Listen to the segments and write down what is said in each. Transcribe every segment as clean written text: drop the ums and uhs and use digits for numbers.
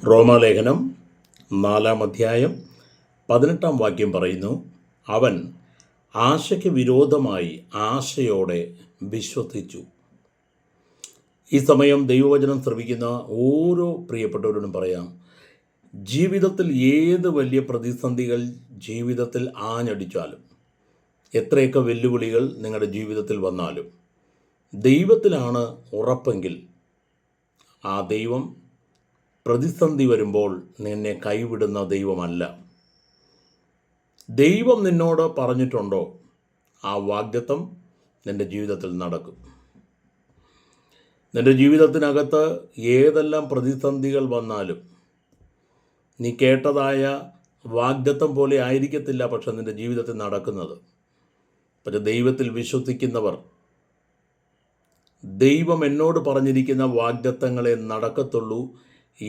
റോമാലേഖനം 4-ാം അധ്യായം 18-ാം വാക്യം പറയുന്നു, അവൻ ആശയ്ക്ക് വിരോധമായി ആശയോടെ വിശ്വസിച്ചു. ഈ സമയം ദൈവവചനം ശ്രവിക്കുന്ന ഓരോ പ്രിയപ്പെട്ടവരോടും പറയാം, ജീവിതത്തിൽ ഏത് വലിയ പ്രതിസന്ധികൾ ജീവിതത്തിൽ ആഞ്ഞടിച്ചാലും, എത്രയൊക്കെ വെല്ലുവിളികൾ നിങ്ങളുടെ ജീവിതത്തിൽ വന്നാലും, ദൈവത്തിലാണ് ഉറപ്പെങ്കിൽ ആ ദൈവം പ്രതിസന്ധി വരുമ്പോൾ നിന്നെ കൈവിടുന്ന ദൈവമല്ല. ദൈവം നിന്നോട് പറഞ്ഞിട്ടുണ്ടോ, ആ വാഗ്ദത്തം നിൻ്റെ ജീവിതത്തിൽ നടക്കും. നിൻ്റെ ജീവിതത്തിനകത്ത് ഏതെല്ലാം പ്രതിസന്ധികൾ വന്നാലും നീ കേട്ടതായ വാഗ്ദത്തം പോലെ ആയിരിക്കത്തില്ല പക്ഷെ നിൻ്റെ ജീവിതത്തിൽ നടക്കുന്നത്. പക്ഷെ ദൈവത്തിൽ വിശ്വസിക്കുന്നവർ ദൈവം എന്നോട് പറഞ്ഞിരിക്കുന്ന വാഗ്ദത്തങ്ങളെ നടക്കത്തുള്ളൂ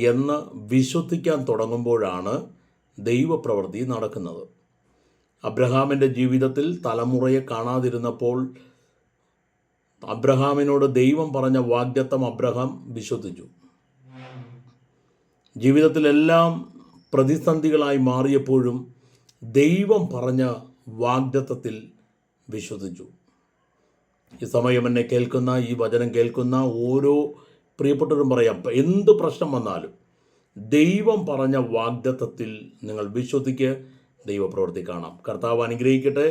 എന്ന് വിശ്വസിക്കാൻ തുടങ്ങുമ്പോഴാണ് ദൈവപ്രവൃത്തി നടക്കുന്നത്. അബ്രഹാമിൻ്റെ ജീവിതത്തിൽ തലമുറയെ കാണാതിരുന്നപ്പോൾ അബ്രഹാമിനോട് ദൈവം പറഞ്ഞ വാഗ്ദത്തം അബ്രഹാം വിശ്വസിച്ചു. ജീവിതത്തിലെല്ലാം പ്രതിസന്ധികളായി മാറിയപ്പോഴും ദൈവം പറഞ്ഞ വാഗ്ദത്തത്തിൽ വിശ്വസിച്ചു. ഈ സമയം എന്നെ കേൾക്കുന്ന, ഈ വചനം കേൾക്കുന്ന ഓരോ പ്രിയപ്പെട്ടവരും പറയാം, എന്ത് പ്രശ്നം വന്നാലും ദൈവം പറഞ്ഞ വാഗ്ദത്തത്തിൽ നിങ്ങൾ വിശ്വസിക്കുക, ദൈവപ്രവൃത്തി കാണാം. കർത്താവ് അനുഗ്രഹിക്കട്ടെ.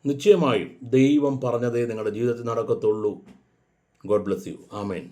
നിശ്ചയമായും ദൈവം പറഞ്ഞതേ നിങ്ങളുടെ ജീവിതത്തിൽ നടക്കത്തുള്ളൂ. God bless you. ആമേൻ.